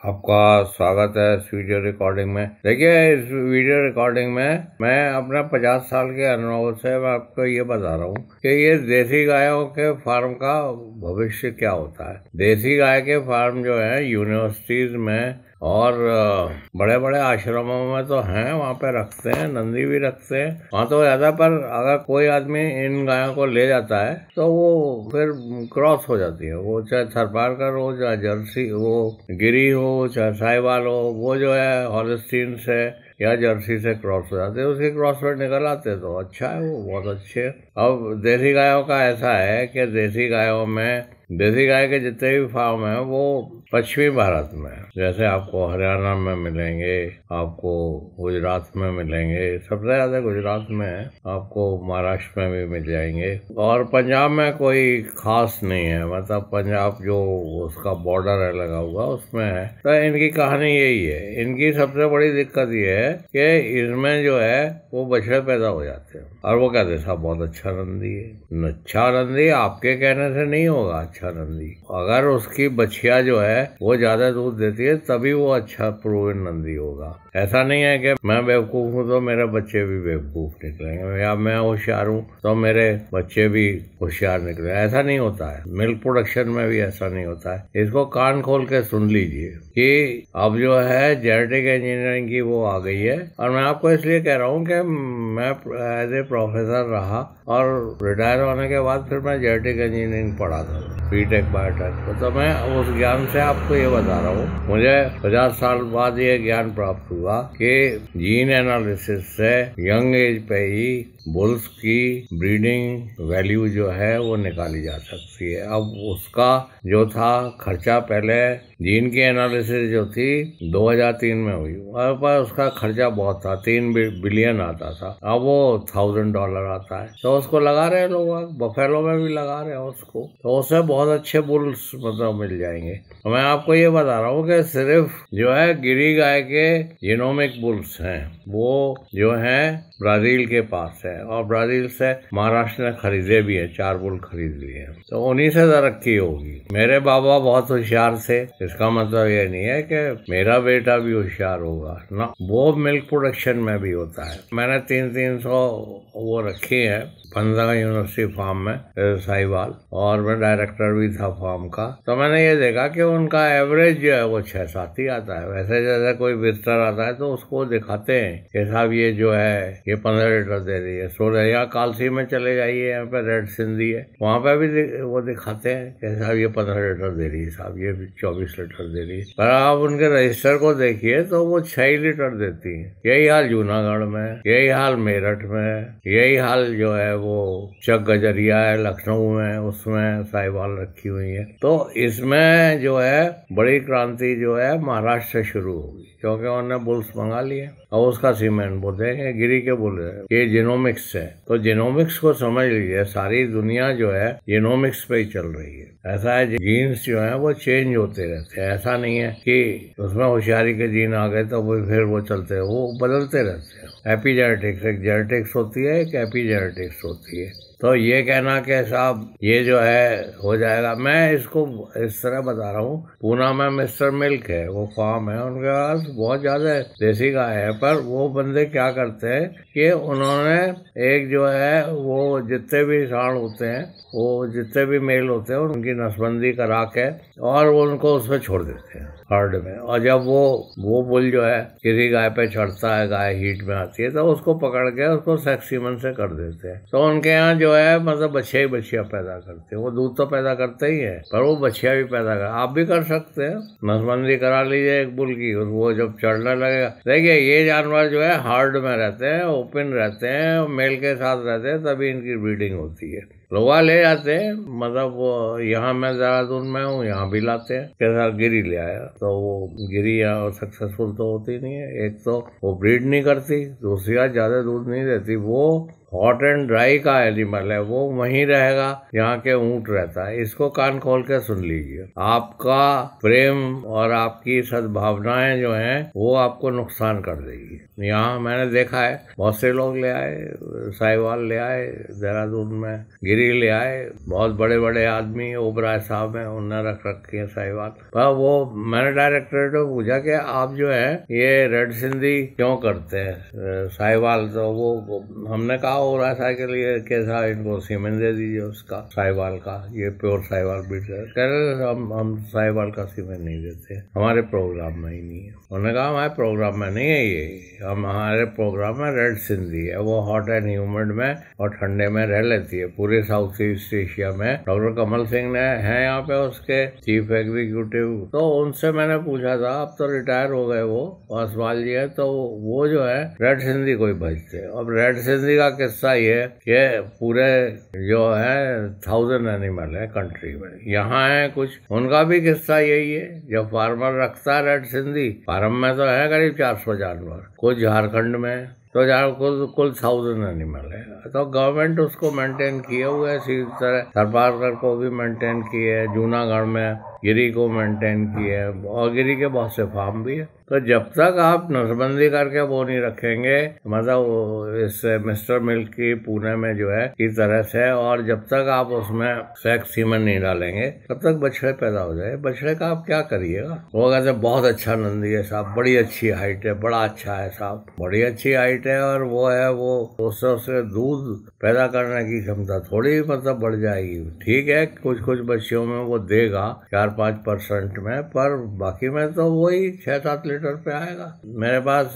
आपका स्वागत है इस वीडियो रिकॉर्डिंग में। देखिए, इस वीडियो रिकॉर्डिंग में मैं अपना 50 साल के अनुभव से मैं आपको ये बता रहा हूँ कि ये देसी गायों के फार्म का भविष्य क्या होता है। देसी गाय के फार्म जो है यूनिवर्सिटीज में और बड़े बड़े आश्रमों में तो हैं, वहाँ पे रखते हैं, नंदी भी रखते हैं वहाँ तो ज़्यादा। पर अगर कोई आदमी इन गायों को ले जाता है तो वो फिर क्रॉस हो जाती है। वो चाहे थरपारकर हो, चाहे जर्सी वो गिरी हो, चाहे साहिवाल हो, वो जो है हॉलिस्टीन से या जर्सी से क्रॉस हो जाते हैं। उसके क्रॉस पर निकल आते तो अच्छा है, वो बहुत अच्छे है। अब देसी गायों का ऐसा है कि देसी गाय के जितने भी फार्म हैं वो पश्चिमी भारत में, जैसे आपको हरियाणा में मिलेंगे, आपको गुजरात में मिलेंगे, सबसे ज्यादा गुजरात में है, आपको महाराष्ट्र में भी मिल जाएंगे, और पंजाब में कोई खास नहीं है। मतलब पंजाब जो उसका बॉर्डर है लगा हुआ उसमें है। तो इनकी कहानी यही है। इनकी सबसे बड़ी दिक्कत ये है कि इसमें जो है वो बछड़े पैदा हो जाते हैं और वो कहते साहब बहुत अच्छा नंदी है। अच्छा नंदी आपके कहने से नहीं होगा अच्छा नंदी। अगर उसकी बछिया जो है वो ज्यादा दूध देती है तभी वो अच्छा प्रूवन नंदी होगा। ऐसा नहीं है कि मैं बेवकूफ हूँ तो मेरे बच्चे भी बेवकूफ निकलेंगे, या मैं होशियार हूँ तो मेरे बच्चे भी होशियार निकले। ऐसा नहीं होता है। मिल्क प्रोडक्शन में भी ऐसा नहीं होता है। इसको कान खोल के सुन लीजिए कि अब जो है जेनेटिक इंजीनियरिंग की वो आ गई है। और मैं आपको इसलिए कह रहा हूँ कि मैं एज ए प्रोफेसर रहा और रिटायर होने के बाद फिर मैं जेनेटिक इंजीनियरिंग पढ़ा था, बीटेक बायोटेक। तो मैं उस ज्ञान से आपको ये बता रहा हूँ। मुझे 50 साल बाद ये ज्ञान प्राप्त हुआ कि जीन एनालिसिस से यंग एज पे ही बुल्स की ब्रीडिंग वैल्यू जो है वो निकाली जा सकती है। अब उसका जो था खर्चा, पहले जीन की एनालिसिस जो थी 2003 में हुई, पर उसका खर्चा बहुत था, 3 बिलियन आता था। अब वो $1000 आता है। तो उसको लगा रहे हैं लोग, बफेलो में भी लगा रहे हैं उसको। तो उससे बहुत अच्छे बुल्स मतलब मिल जाएंगे। तो मैं आपको ये बता रहा हूँ कि सिर्फ जो है गिरी गाय के जीनोमिक बुल्स हैं वो जो है ब्राजील के पास है, और ब्राजील से महाराष्ट्र ने खरीदे भी है, 4 बुल खरीद लिए हैं। तो उन्हीं से तरक्की होगी। मेरे बाबा बहुत होशियार थे, इसका मतलब ये नहीं है कि मेरा बेटा भी होशियार होगा ना। वो मिल्क प्रोडक्शन में भी होता है। मैंने 300 वो रखी है 15 यूनिवर्सिटी फार्म में साहिवाल, और मैं डायरेक्टर भी था फार्म का। तो मैंने ये देखा कि उनका एवरेज जो है वो 6-7 ही आता है। वैसे जैसे कोई विजिटर आता है तो उसको दिखाते हैं कि साहब ये जो है ये 15 लीटर दे रही है, 16। यहाँ कालसी में चले जाइए, यहाँ पे रेड सिंधी है, वहाँ पे भी वो दिखाते हैं कि साहब ये 15 लीटर दे रही है, साहब ये 24 लीटर दे रही है। पर आप उनके रजिस्टर को देखिए तो वो 6 लीटर देती है। यही हाल जूनागढ़ में, यही हाल मेरठ में, यही हाल जो है वो चक गजरिया है लखनऊ में, उसमें साहिवाल रखी हुई है। तो इसमें जो है बड़ी क्रांति जो है महाराष्ट्र से शुरू होगी, क्योंकि उन्होंने बुल्स मंगा लिए और उसका सीमेंट वो देंगे गिरी के बुल है। ये जीनोमिक्स है। तो जीनोमिक्स को समझ लीजिए, सारी दुनिया जो है जीनोमिक्स पे ही चल रही है। ऐसा है जीन्स जो है वो चेंज होते रहते हैं। ऐसा नहीं है कि उसमें होशियारी के जीन आ गए तो वो फिर वो चलते हैं, वो बदलते रहते हैं। एपीजेनेटिक्स एक जेनेटिक्स होती है, एक एपीजेनेटिक्स होती है। तो ये कहना कि साहब ये जो है हो जाएगा, मैं इसको इस तरह बता रहा हूँ। पूना में मिस्टर मिल्क है, वो फार्म है, उनके पास बहुत ज्यादा देसी गाय है। पर वो बंदे क्या करते हैं कि उन्होंने एक जो है वो जितने भी सांड होते हैं, वो जितने भी मेल होते हैं, उनकी नसबंदी करा के और उनको उसमें छोड़ देते हैं हर्ड में। और जब वो बुल जो है किसी गाय पे चढ़ता है, गाय हीट में आती है, तो उसको पकड़ के उसको सेक्सीमन से कर देते हैं। तो उनके यहाँ जो है मतलब बच्चे ही बच्चियां पैदा करते हैं। वो दूध तो पैदा करते ही है, पर वो बच्चियां भी पैदा कर, आप भी कर सकते हैं। नसबंदी करा लीजिए एक बुल की, वो जब चढ़ने लगेगा। देखिए ये जानवर जो है हार्ड में रहते हैं, ओपन रहते हैं, मेल के साथ रहते हैं, तभी इनकी ब्रीडिंग होती है। लोग ले जाते हैं, मतलब यहाँ मैं देहरादून में हूँ, यहाँ भी लाते हैं। कैसा गिरी ले आया, तो वो गिरी यहाँ सक्सेसफुल तो होती नहीं है। एक तो वो ब्रीड नहीं करती, दूसरी ज्यादा दूध नहीं देती। वो हॉट एंड ड्राई का एनिमल है, वो वहीं रहेगा जहाँ के ऊंट रहता है। इसको कान खोल के सुन लीजिए। आपका प्रेम और आपकी सद्भावनाएं जो हैं वो आपको नुकसान कर देगी। यहाँ मैंने देखा है, बहुत से लोग ले आए, साहिवाल ले आए देहरादून में, गिरी ले आए, बहुत बड़े बड़े आदमी, ओबराय साहब हैं, उन्होंने रख रखी है साहिवाल। पर वो मैंने डायरेक्टर को पूछा कि आप जो है ये रेड सिंधी क्यों करते हैं साहिवाल, तो वो हमने कहा ओबराय साहब के लिए कैसा इनको सीमेंट दे दीजिए उसका साहिवाल का, ये प्योर साहिवाल बीट है। कह रहे हम साहिवाल का सीमेंट नहीं देते, हमारे प्रोग्राम में ही नहीं है। उन्होंने कहा हमारे प्रोग्राम में नहीं है ये, हमारे प्रोग्राम में रेड सिंधी है, वो हॉट एंड ह्यूमिड में और ठंडे में रह लेती है पूरे साउथ ईस्ट एशिया में। डॉक्टर कमल सिंह ने है यहाँ पे उसके चीफ एग्जीक्यूटिव, तो उनसे मैंने पूछा था, अब तो रिटायर हो गए वो पासवाल जी है, तो वो जो है रेड सिंधी को ही भजते। अब रेड सिंधी का किस्सा ये कि पूरे जो है 1000 एनिमल है कंट्री में, यहाँ है कुछ, उनका भी किस्सा यही है। जब फार्मर रखता है रेड सिंधी, फार्म में तो है करीब 400 जानवर, कुछ झारखंड में, तो कुल 1000 एनिमल है। तो गवर्नमेंट उसको मेंटेन किए हुए है, इसी तरह थरपारकर को भी मेंटेन किए है, जूनागढ़ में गिरी को मेंटेन किए है, और गिरी के बहुत से फार्म भी है। तो जब तक आप नसबंदी करके वो नहीं रखेंगे, मतलब इस मिस्टर मिल्क की पुणे में जो है की तरह से, और जब तक आप उसमें सेक्स सीमन नहीं डालेंगे, तब तक बछड़े पैदा हो जाए। बछड़े का आप क्या करिएगा? वो कहते बहुत अच्छा नंदी है साहब, बड़ी अच्छी हाइट है, बड़ा अच्छा है साहब, बड़ी अच्छी हाइट है, और वो है वो उससे दूध पैदा करने की क्षमता थोड़ी मतलब बढ़ जाएगी। ठीक है, कुछ कुछ बच्चियों में वो देगा 4-5% में, पर बाकी में तो वही 6-7 लीटर पे आएगा। मेरे पास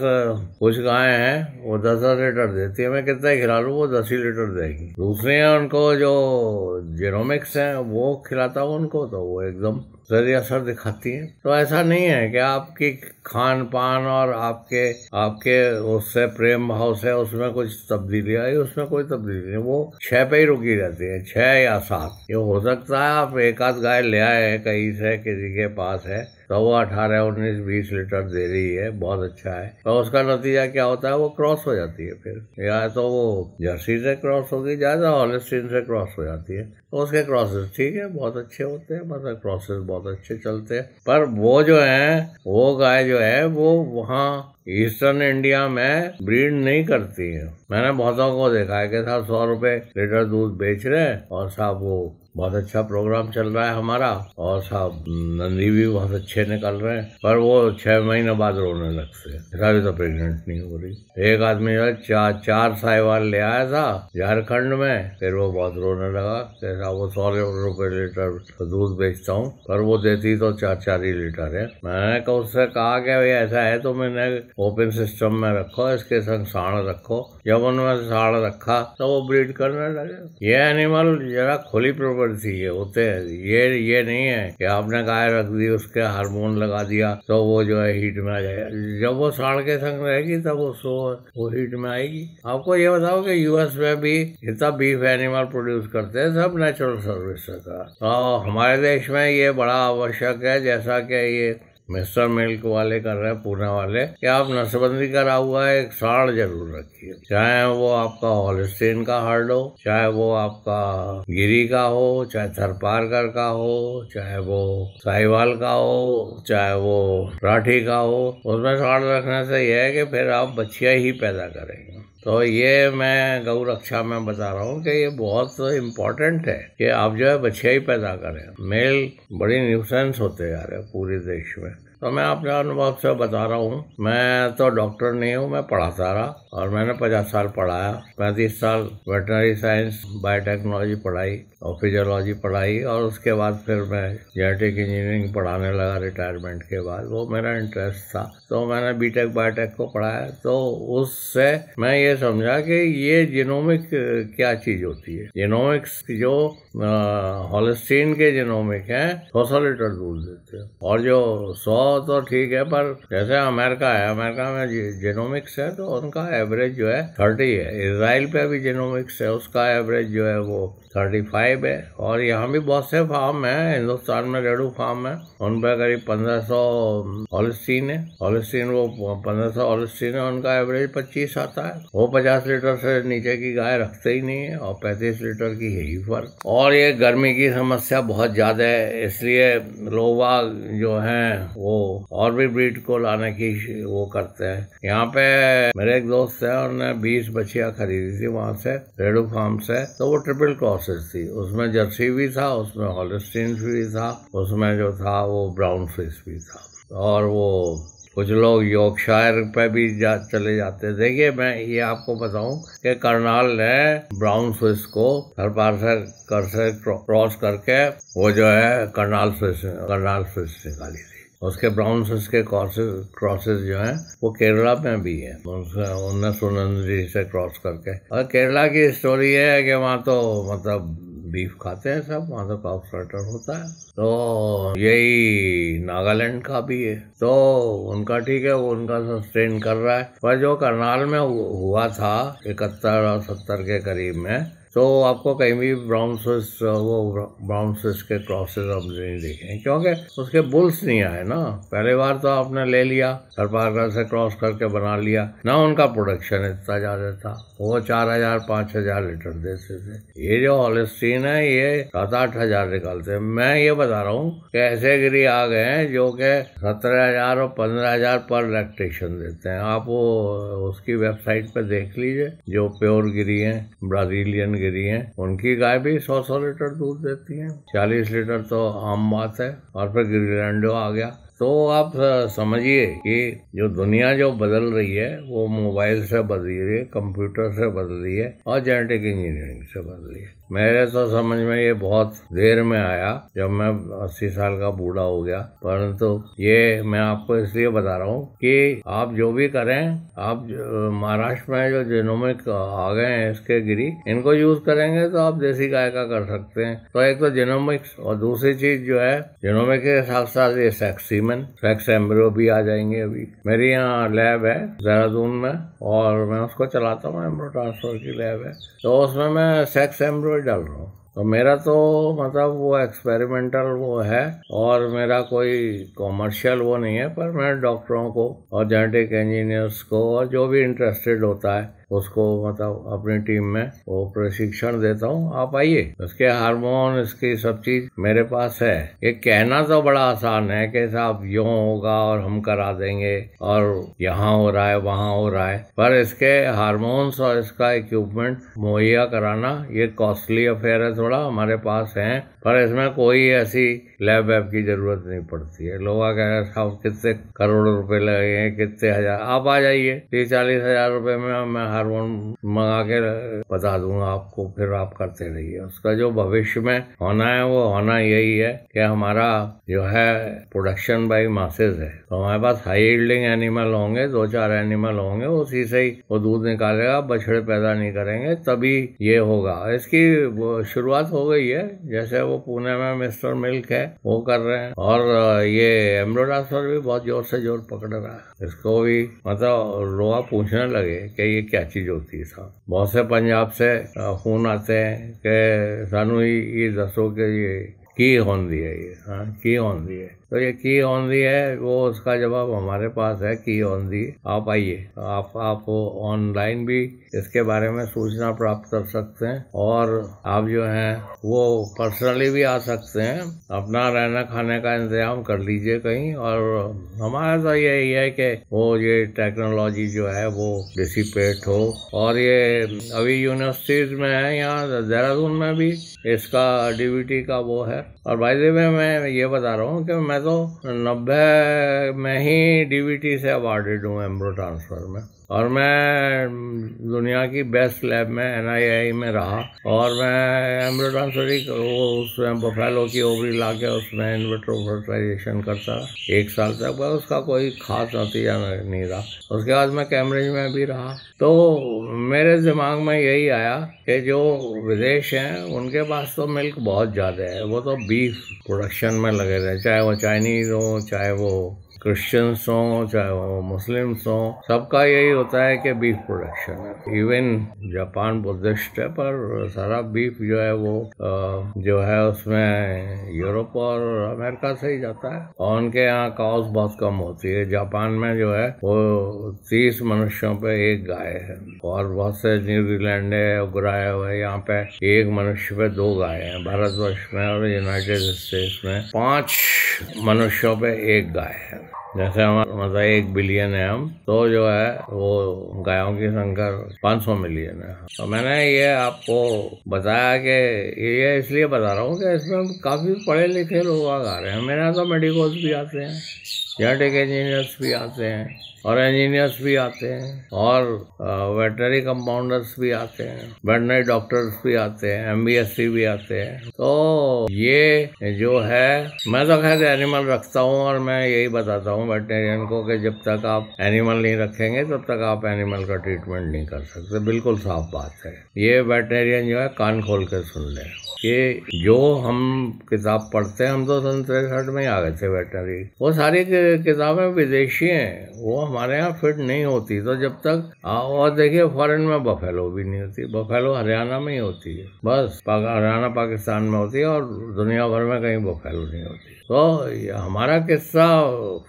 कुछ गायें हैं, वो 10-10 लीटर देती है, मैं कितना ही खिला लूँ वो 10 ही लीटर देगी। दूसरे हैं उनको जो जेनोमिक्स हैं, वो खिलाता हूँ उनको, तो वो एकदम जल्दी असर दिखाती है। तो ऐसा नहीं है कि आपकी खान पान और आपके उससे प्रेम भाव से उसमें कुछ तब्दीली आई, उसमें कोई तब्दीली नहीं, वो 6 पे ही रुकी रहती है, 6 या 7। ये हो सकता है आप एक आध गाय ले आए हैं कहीं से, किसी के पास है, तो वो 18, 19, 20 लीटर दे रही है, बहुत अच्छा है। तो उसका नतीजा क्या होता है, वो क्रॉस हो जाती है फिर, या तो वो जर्सी से क्रॉस होगी, ज्यादा हॉलिस्टीन से क्रॉस हो जाती है, तो उसके क्रॉसेस ठीक है, बहुत अच्छे होते हैं, मतलब क्रॉसेस बहुत अच्छे चलते हैं। पर वो जो है, वो गाय जो है वो वहाँ ईस्टर्न इंडिया में ब्रीड नहीं करती है। मैंने बहुतों को देखा है कि साहब 100 रुपए लीटर दूध बेच रहे हैं, और साहब वो बहुत अच्छा प्रोग्राम चल रहा है हमारा, और साहब नंदी भी बहुत अच्छे निकल रहे हैं, पर वो 6 महीने बाद रोने लगते हैं, अभी तो प्रेग्नेंट नहीं हो रही। एक आदमी जो 4 साहिवाल ले आया था झारखंड में, फिर वो बहुत रोने लगा, जैसा वो 100 रुपए लीटर दूध बेचता हूँ, पर वो देती तो 4-4 ही लीटर है। मैंने उससे कहा कि भाई ऐसा है तो मैंने ओपन सिस्टम में रखो, इसके संग साढ़ रखो। जब उन्होंने साढ़ रखा तो वो ब्रीड करने लगे। ये एनिमल जरा खुली प्रवृत्ति होते हैं, ये नहीं है कि आपने गाय रख दी, उसके हार्मोन लगा दिया तो वो जो है हीट में आ जाएगा। जब वो साढ़ के संग रहेगी तब वो हीट में आएगी। आपको ये बताओ कि यूएस में भी इतना बीफ एनिमल प्रोड्यूस करते हैं, सब नेचुरल सर्विस का। तो हमारे देश में ये बड़ा आवश्यक है, जैसा कि ये मिस्टर मिल्क वाले कर रहे हैं, पुणे वाले, कि आप नसबंदी करा हुआ है एक साढ़ जरूर रखिए, चाहे वो आपका हॉलिस्टीन का हर्ड हो, चाहे वो आपका गिरी का हो, चाहे थरपारकर का हो, चाहे वो साहिवाल का हो, चाहे वो राठी का हो। उसमें साढ़ रखने से यह है कि फिर आप बच्चियां ही पैदा करेंगे। तो ये मैं गौ रक्षा में बता रहा हूँ कि ये बहुत इम्पोर्टेंट है कि आप जो है बच्चियां ही पैदा करें। मेल बड़ी न्यूसेंस होते जा रहे हैं पूरे देश में। तो मैं अपने अनुभव से बता रहा हूँ, मैं तो डॉक्टर नहीं हूँ, मैं पढ़ाता रहा, और मैंने 50 साल पढ़ाया, 35 साल वेटनरी साइंस बायोटेक्नोलॉजी पढ़ाई और फिजियोलॉजी पढ़ाई, और उसके बाद फिर मैं जेनेटिक इंजीनियरिंग पढ़ाने लगा रिटायरमेंट के बाद। वो मेरा इंटरेस्ट था, तो मैंने बीटेक बायोटेक को पढ़ाया। तो उससे मैं ये समझा कि ये जीनोमिक क्या चीज होती है। जीनोमिक्स जो हॉलिस्टीन के जीनोमिक हैं 100 लीटर दूध देते हैं, और जो 100 तो ठीक है, पर जैसे अमेरिका है, अमेरिका में जेनोमिक्स है तो उनका एवरेज जो है 30 है। इजराइल पे भी जेनोमिक्स है, उसका एवरेज जो है वो 35 है। और यहाँ भी बहुत से फार्म है, हिंदुस्तान में रेडू फार्म है, उन पर करीब 1500 हॉलिस्टीन है। हॉलिस्टीन वो 1500 हॉलिस्टीन है, उनका एवरेज 25 आता है। वो 50 लीटर से नीचे की गाय रखते ही नहीं है और 35 लीटर की है ही फर्क। और ये गर्मी की समस्या बहुत ज्यादा है, इसलिए लोग जो हैं वो और भी ब्रीड को लाने की वो करते हैं। यहाँ पे मेरे एक दोस्त है, उन्होंने 20 बछिया खरीदी थी वहां से, रेडू फार्म से। तो वो ट्रिपल क्रॉसेस थी, उसमें जर्सी भी था, उसमें हॉलिस्टीन भी था, उसमें जो था वो ब्राउन स्विस भी था। और वो कुछ लोग यॉर्कशायर पे भी चले जाते हैं। देखिए मैं ये आपको बताऊं कि करनाल ने ब्राउन स्विस को हर से क्रॉस करके वो जो है करनाल स्विस निकाली थी। उसके ब्राउन स्विस के क्रॉसेस जो हैं वो केरला में भी है, उन्होंने सुनंदरी से क्रॉस करके। और केरला की स्टोरी है कि वहाँ तो मतलब बीफ खाते हैं सब, वहाँ तो काउ स्टार्टर होता है। तो यही नागालैंड का भी है, तो उनका ठीक है, वो उनका सस्टेन कर रहा है। पर जो करनाल में हुआ था 71 और 70 के करीब में, तो आपको कहीं भी ब्राउन स्विस के क्रॉसेस अब नहीं देखे, क्योंकि उसके बुल्स नहीं आए ना। पहले बार तो आपने ले लिया, सरपारगढ़ से क्रॉस करके बना लिया ना, उनका प्रोडक्शन इतना ज्यादा था, वो 4000-5000 लीटर देते थे। ये जो हॉलिस्टीन है ये 7-8 हजार निकालते हैं। मैं ये बता रहा हूँ कि ऐसे गिरी आ गए हैं जो कि 17,000 और 15,000 पर लैक्टेशन देते हैं। आप वो उसकी वेबसाइट पे देख लीजिए, जो प्योर गिरी है, ब्राजीलियन गिरी हैं, उनकी गाय भी 100 लीटर दूध देती हैं। 40 लीटर तो आम बात है। और फिर गिरिलैंडो आ गया। तो आप समझिए कि जो दुनिया जो बदल रही है वो मोबाइल से बदल रही है, कंप्यूटर से बदल रही है और जेनेटिक इंजीनियरिंग से बदल रही है। मेरे तो समझ में ये बहुत देर में आया जब मैं 80 साल का बूढ़ा हो गया, परंतु ये मैं आपको इसलिए बता रहा हूँ कि आप जो भी करें, आप महाराष्ट्र में जो जेनोमिक आ गए हैं इसके गिरी, इनको यूज करेंगे तो आप देसी गाय का कर सकते हैं। तो एक तो जेनोमिक्स, और दूसरी चीज जो है जेनोमिक के साथ साथ ये सेक्स एम्ब्रियो भी आ जाएंगे। अभी मेरी यहाँ लैब है देहरादून में और मैं उसको चलाता हूँ, एम्ब्रियो ट्रांसफर की लैब है, तो उसमें मैं सेक्स एम्ब्रियो डाल रहा हूँ। तो मेरा तो मतलब वो एक्सपेरिमेंटल वो है और मेरा कोई कॉमर्शियल वो नहीं है, पर मैं डॉक्टरों को और जेनेटिक इंजीनियर्स को और जो भी इंटरेस्टेड होता है उसको मतलब अपनी टीम में वो प्रशिक्षण देता हूँ। आप आइए, इसके हार्मोन, इसकी सब चीज मेरे पास है। ये कहना तो बड़ा आसान है कि साहब यूं होगा और हम करा देंगे और यहाँ हो रहा है वहाँ हो रहा है, पर इसके हार्मोन्स और इसका इक्विपमेंट मुहैया कराना ये कॉस्टली अफेयर है थोड़ा। हमारे पास है, पर इसमें कोई ऐसी लैब वैब की जरूरत नहीं पड़ती है। लोग कह रहे हैं साहब कितने करोड़ रुपए लगेंगे, कितने हजार। आप आ जाइए, 30-40 हजार रुपए में मैं हार्मोन मंगा के बता दूंगा आपको, फिर आप करते रहिए। उसका जो भविष्य में होना है वो होना यही है कि हमारा जो है प्रोडक्शन बाई मासेज है। तो हमारे पास हाई यील्डिंग एनिमल होंगे, 2-4 एनिमल होंगे, उसी से ही वो दूध निकालेगा, बछड़े पैदा नहीं करेंगे, तभी ये होगा। इसकी शुरुआत हो गई है, जैसे वो पुणे में मिस्टर मिल्क है वो कर रहे हैं, और ये एम्ब्रियो ट्रांसफर भी बहुत जोर से जोर पकड़ रहा है। इसको भी मतलब लोग पूछने लगे कि ये क्या चीज होती है साहब। बहुत से पंजाब से फोन आते हैं कि सानू ये दसो कि ये की होंदी है, ये हाँ की होंदी है। तो ये की होंदी है, वो उसका जवाब हमारे पास है, की होंदी। आप आइए, आप ऑनलाइन भी इसके बारे में सूचना प्राप्त कर सकते हैं, और आप जो हैं वो पर्सनली भी आ सकते हैं। अपना रहना खाने का इंतजाम कर लीजिए कहीं। और हमारा तो यही है कि वो ये टेक्नोलॉजी जो है वो डिसिपेट हो। और ये अभी यूनिवर्सिटीज में है, यहाँ देहरादून में भी इसका डीवीटी का वो है। और भाई में मैं ये बता रहा हूँ कि मैं तो 90 में ही डीवीटी से अवार्डेड हूँ एम्ब्रियो ट्रांसफर में, और मैं दुनिया की बेस्ट लैब में NII में रहा, और मैं एम्ब्रियो ट्रांसफर उसमें बफेलो की ओवरी ला के उसमें इन विट्रो फर्टिलाइजेशन करता 1 साल तक, पर उसका कोई खास नतीजा नहीं रहा। उसके बाद मैं कैम्ब्रिज में भी रहा। तो मेरे दिमाग में यही आया कि जो विदेश हैं उनके पास तो मिल्क बहुत ज़्यादा है, वो तो बीफ प्रोडक्शन में लगे रहे, चाहे वो चाइनीज हो, चाहे वो क्रिश्चियंस हो चाहे वो मुस्लिम्स हो, सबका यही होता है कि बीफ प्रोडक्शन है। इवन जापान बुद्धिस्ट है पर सारा बीफ जो है वो जो है उसमें यूरोप और अमेरिका से ही जाता है, और उनके यहाँ काउस बहुत कम होती है। जापान में जो है वो 30 मनुष्यों पे एक गाय है, और बहुत से न्यूजीलैंड है उगराया हुआ है, यहाँ पे एक मनुष्य पे 2 गाय हैं। भारतवर्ष में और यूनाइटेड स्टेट्स में 5 मनुष्यों पे एक गाय है। जैसे हमारा मतलब 1 बिलियन है हम, तो जो है वो गायों की संख्या 500 मिलियन है। तो मैंने ये आपको बताया कि ये इसलिए बता रहा हूँ कि इसमें काफी पढ़े लिखे लोग आ रहे हैं। मेरे यहाँ तो मेडिकल्स भी आते हैं, जेनेटिक इंजीनियर्स भी आते हैं, और इंजीनियर्स भी आते हैं, और वेटनरी कंपाउंडर्स भी आते हैं, वेटनरी डॉक्टर्स भी आते हैं, MBSc भी आते हैं। तो ये जो है, मैं तो खैर एनिमल रखता हूँ, और मैं यही बताता हूँ वेटनरियन को कि जब तक आप एनिमल नहीं रखेंगे तब तक आप एनिमल का ट्रीटमेंट नहीं कर सकते। बिल्कुल साफ बात है। ये वेटनरियन जो है कान खोल के सुन ले कि जो हम किताब पढ़ते हैं, हम तो सन 63 में ही आ गए थे वेटनरी, वो सारी किताबें विदेशी हैं, वो हमारे यहाँ फिट नहीं होती। तो जब तक और देखिए फॉरेन में बफेलो भी नहीं होती, बफेलो हरियाणा में ही होती है, बस हरियाणा पाकिस्तान में होती है, और दुनिया भर में कहीं बफेलो नहीं होती। तो हमारा किस्सा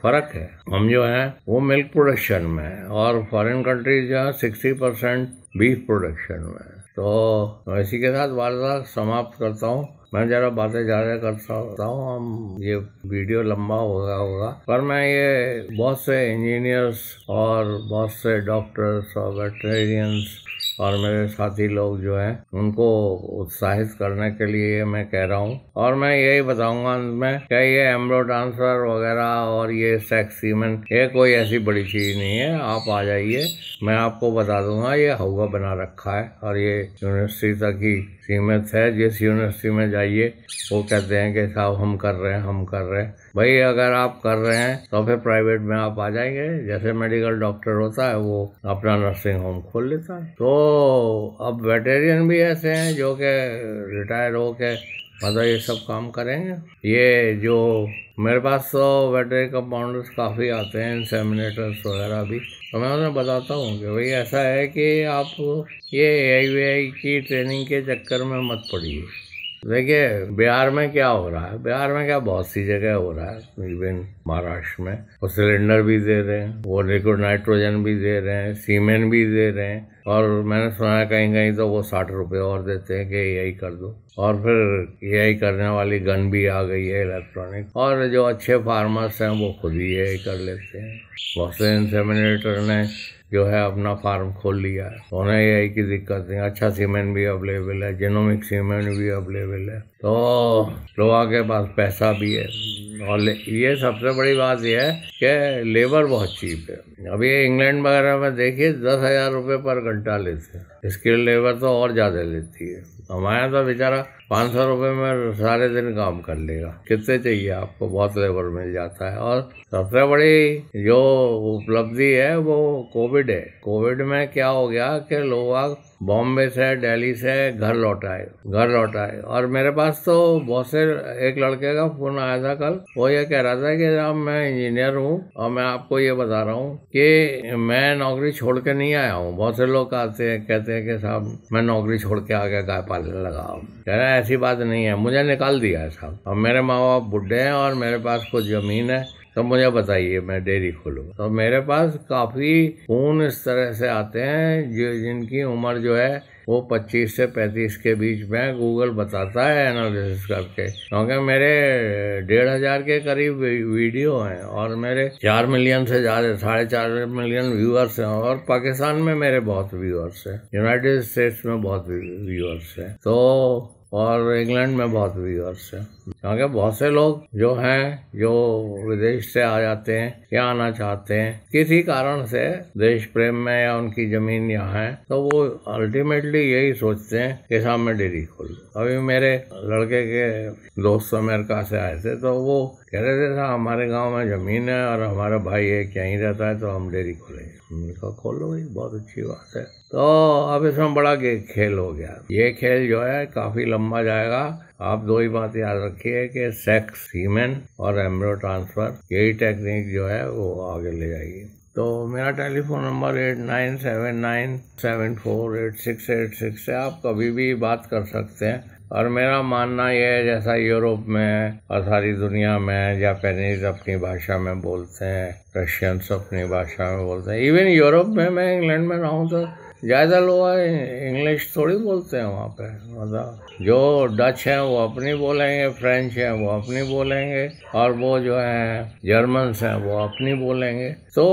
फर्क है, हम जो है वो मिल्क प्रोडक्शन में है, और फॉरेन कंट्रीज जो है 60% बीफ प्रोडक्शन में है। तो इसी के साथ वार्ता समाप्त करता हूँ। मैं जरा बातें ज़्यादा करता हूँ, हम ये वीडियो लंबा होगा, पर मैं ये बहुत से इंजीनियर्स और बहुत से डॉक्टर्स और वेटरिनियंस और मेरे साथी लोग जो हैं उनको उत्साहित करने के लिए मैं कह रहा हूँ। और मैं यही बताऊंगा अंत में कि ये एम्ब्रो ट्रांसफर वगैरह और ये सेक्स सीमेन ये कोई ऐसी बड़ी चीज़ नहीं है। आप आ जाइए, मैं आपको बता दूंगा। ये हवा बना रखा है और ये यूनिवर्सिटी तक ही सीमित है। जिस यूनिवर्सिटी में जाइए वो कहते हैं कि साहब हम कर रहे हैं। भाई अगर आप कर रहे हैं तो फिर प्राइवेट में आप आ जाएंगे। जैसे मेडिकल डॉक्टर होता है वो अपना नर्सिंग होम खोल लेता है। तो अब वेटेरियन भी ऐसे हैं जो कि रिटायर हो के मतलब ये सब काम करेंगे। ये जो मेरे पास तो वेटरी कंपाउंडर्स काफ़ी आते हैं, इंसेमिनेटर्स वगैरह भी, तो मैं उन्हें बताता हूँ कि भाई ऐसा है कि आप ये AI की ट्रेनिंग के चक्कर में मत पड़िए। देखिए बिहार में क्या हो रहा है, बिहार में क्या बहुत सी जगह हो रहा है, इवन महाराष्ट्र में वो सिलेंडर भी दे रहे हैं, वो लिक्विड नाइट्रोजन भी दे रहे हैं, सीमेन भी दे रहे हैं, और मैंने सुना है कहीं कहीं तो वो 60 रुपये और देते हैं कि AI कर दो। और फिर AI करने वाली गन भी आ गई है इलेक्ट्रॉनिक, और जो अच्छे फार्मर्स हैं वो खुद ही AI कर लेते हैं। बहुत से इंसेमिनेटर ने जो है अपना फार्म खोल लिया है, उन्हें AI की दिक्कत नहीं। अच्छा सीमेंट भी अवेलेबल है, जेनोमिक सीमेंट भी अवेलेबल है, तो लोगों के पास पैसा भी है। और ये सबसे बड़ी बात यह है कि लेबर बहुत चीप है। अभी इंग्लैंड वगैरह में देखिए 10,000 रुपये पर घंटा लेते हैं, स्किल्ड लेबर तो और ज़्यादा लेती है। हमारे तो बेचारा 500 रुपये में सारे दिन काम कर लेगा। कितने चाहिए आपको, बहुत लेबर मिल जाता है। और सबसे बड़ी जो उपलब्धि है वो कोविड है। कोविड में क्या हो गया कि लोग बॉम्बे से दिल्ली से घर लौट आए। और मेरे पास तो बहुत से एक लड़के का फोन आया था कल, वो ये कह रहा था कि साहब मैं इंजीनियर हूँ और मैं आपको ये बता रहा हूँ कि मैं नौकरी छोड़ के नहीं आया हूँ। बहुत से लोग आते हैं कहते हैं कि साहब मैं नौकरी छोड़ के आ गया, गाय पालने लगा हूँ। कह रहे हैं ऐसी बात नहीं है, मुझे निकाल दिया है साहब। अब मेरे माँ बाप बुढ़े हैं और मेरे पास कुछ जमीन है, तो मुझे बताइए मैं डेयरी खोलूँ। तो मेरे पास काफ़ी खून इस तरह से आते हैं जिनकी उम्र जो है वो 25 से 35 के बीच में गूगल बताता है एनालिसिस करके, क्योंकि मेरे 1,500 के करीब वीडियो हैं और मेरे 4 मिलियन से ज़्यादा 4.5 मिलियन व्यूअर्स हैं। और पाकिस्तान में मेरे बहुत व्यूअर्स हैं, यूनाइटेड स्टेट्स में बहुत व्यूअर्स हैं, तो और इंग्लैंड में बहुत व्यूअर्स हैं। क्योंकि बहुत से लोग जो हैं जो विदेश से आ जाते हैं या आना चाहते हैं किसी कारण से, देश प्रेम में या उनकी ज़मीन यहाँ है, तो वो अल्टीमेटली यही सोचते हैं कि साहब मैं डेयरी खोल लूँ। अभी मेरे लड़के के दोस्त अमेरिका से आए थे, तो वो कह रहे थे साहब हमारे गांव में ज़मीन है और हमारा भाई एक यहीं रहता है, तो हम डेयरी खोलेंगे। उनका खोलो भाई, बहुत अच्छी बात है। तो अब इसमें बड़ा खेल हो गया। ये खेल जो है काफ़ी लंबा जाएगा। आप 2 ही बात याद रखें। रखी है कि सेक्स, सीमेन और एम्ब्रियो ट्रांसफर, यही टेक्निक जो है वो आगे ले जाएगी। तो मेरा टेलीफोन नंबर 8979748686 है, आप कभी भी बात कर सकते हैं। और मेरा मानना यह है, जैसा यूरोप में और सारी दुनिया में जापानीज अपनी भाषा में बोलते हैं, रशियंस अपनी भाषा में बोलते हैं, इवन यूरोप में, मैं इंग्लैंड में रहा हूँ तो ज़्यादा लोग इंग्लिश थोड़ी बोलते हैं वहाँ पे। मतलब जो डच हैं वो अपनी बोलेंगे, फ्रेंच हैं वो अपनी बोलेंगे, और वो जो है जर्मन्स हैं वो अपनी बोलेंगे। तो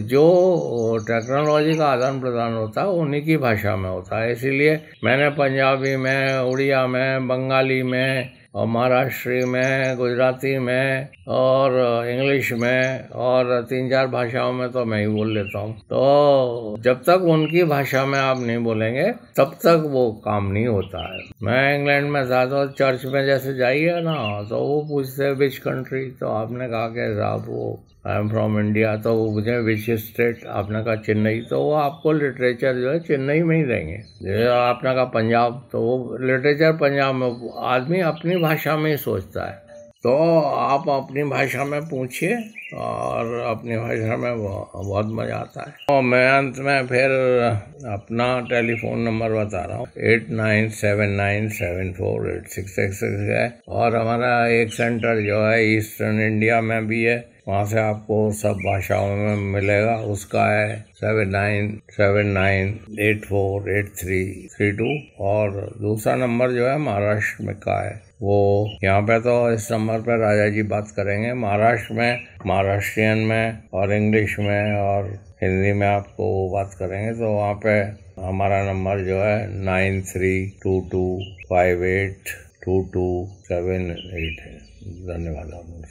जो टेक्नोलॉजी का आदान प्रदान होता है उन्हीं की भाषा में होता है। इसीलिए मैंने पंजाबी में, उड़िया में, बंगाली में और महाराष्ट्री में, गुजराती में और इंग्लिश में और 3-4 भाषाओं में तो मैं ही बोल लेता हूँ। तो जब तक उनकी भाषा में आप नहीं बोलेंगे तब तक वो काम नहीं होता है। मैं इंग्लैंड में था तो चर्च में जैसे जाइए ना तो वो पूछते हैं विच कंट्री, तो आपने कहा कि साहब वो आई एम फ्रॉम इंडिया, तो वो मुझे विच स्टेट, आपने कहा चेन्नई, तो वो आपको लिटरेचर जो है चेन्नई में ही देंगे। जैसे आपने कहा पंजाब, तो वो लिटरेचर पंजाब में। आदमी अपनी भाषा में ही सोचता है। तो आप अपनी भाषा में पूछिए और अपनी भाषा में बहुत मज़ा आता है। और मैं अंत में फिर अपना टेलीफोन नंबर बता रहा हूँ, 8979748686 है। और हमारा एक सेंटर जो है ईस्टर्न इंडिया में भी है, वहाँ से आपको सब भाषाओं में मिलेगा। उसका है 7979848332। और दूसरा नंबर जो है महाराष्ट्र में का है, वो यहाँ पे तो इस नंबर पे राजा जी बात करेंगे। महाराष्ट्र में महाराष्ट्रियन में और इंग्लिश में और हिंदी में आपको वो बात करेंगे। तो वहाँ पे हमारा नंबर जो है 9322582278 है। धन्यवाद आपका।